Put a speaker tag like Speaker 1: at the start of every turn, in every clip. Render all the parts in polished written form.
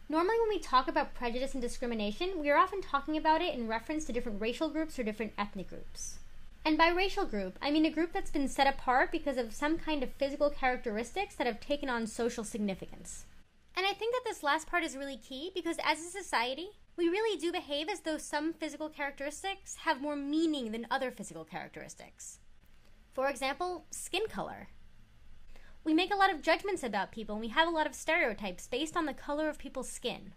Speaker 1: Normally when we talk about prejudice and discrimination, we are often talking about it in reference to different racial groups or different ethnic groups. And by racial group, I mean a group that's been set apart because of some kind of physical characteristics that have taken on social significance. And I think that this last part is really key because as a society, we really do behave as though some physical characteristics have more meaning than other physical characteristics. For example, skin color. We make a lot of judgments about people and we have a lot of stereotypes based on the color of people's skin.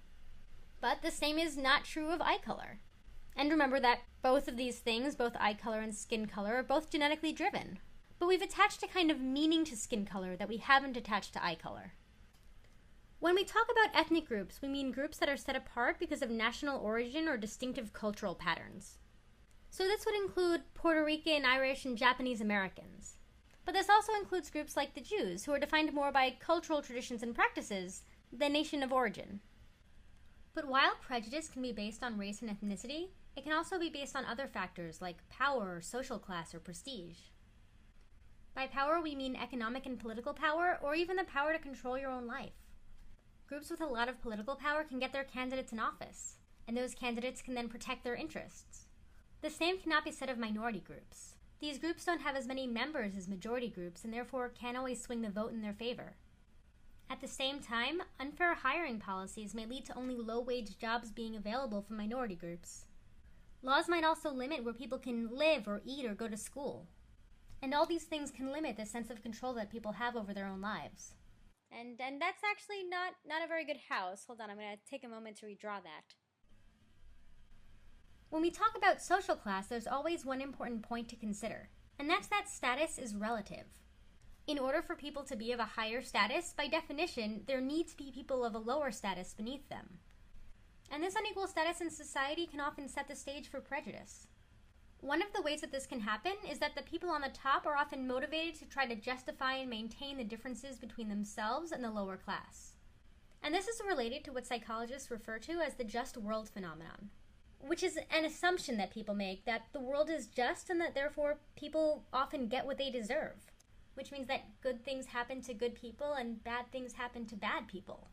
Speaker 1: But the same is not true of eye color. And remember that both of these things, both eye color and skin color, are both genetically driven. But we've attached a kind of meaning to skin color that we haven't attached to eye color. When we talk about ethnic groups, we mean groups that are set apart because of national origin or distinctive cultural patterns. So this would include Puerto Rican, Irish, and Japanese Americans. But this also includes groups like the Jews, who are defined more by cultural traditions and practices than nation of origin. But while prejudice can be based on race and ethnicity, it can also be based on other factors like power, social class, or prestige. By power, we mean economic and political power, or even the power to control your own life. Groups with a lot of political power can get their candidates in office, and those candidates can then protect their interests. The same cannot be said of minority groups. These groups don't have as many members as majority groups, and therefore can't always swing the vote in their favor. At the same time, unfair hiring policies may lead to only low-wage jobs being available for minority groups. Laws might also limit where people can live or eat or go to school. And all these things can limit the sense of control that people have over their own lives. And that's actually not a very good house. Hold on, I'm going to take a moment to redraw that. When we talk about social class, there's always one important point to consider, and that's that status is relative. In order for people to be of a higher status, by definition, there need to be people of a lower status beneath them. And this unequal status in society can often set the stage for prejudice. One of the ways that this can happen is that the people on the top are often motivated to try to justify and maintain the differences between themselves and the lower class. And this is related to what psychologists refer to as the just world phenomenon, which is an assumption that people make that the world is just and that therefore people often get what they deserve, which means that good things happen to good people and bad things happen to bad people.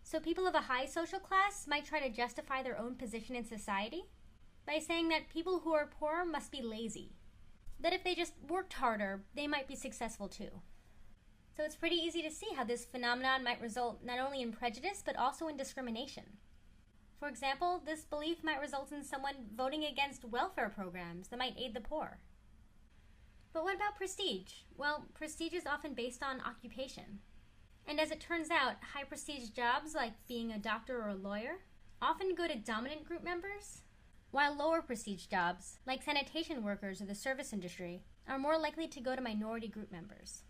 Speaker 1: So people of a high social class might try to justify their own position in society by saying that people who are poor must be lazy, that if they just worked harder, they might be successful too. So it's pretty easy to see how this phenomenon might result not only in prejudice, but also in discrimination. For example, this belief might result in someone voting against welfare programs that might aid the poor. But what about prestige? Well, prestige is often based on occupation. And as it turns out, high prestige jobs like being a doctor or a lawyer often go to dominant group members, while lower prestige jobs like sanitation workers or the service industry are more likely to go to minority group members.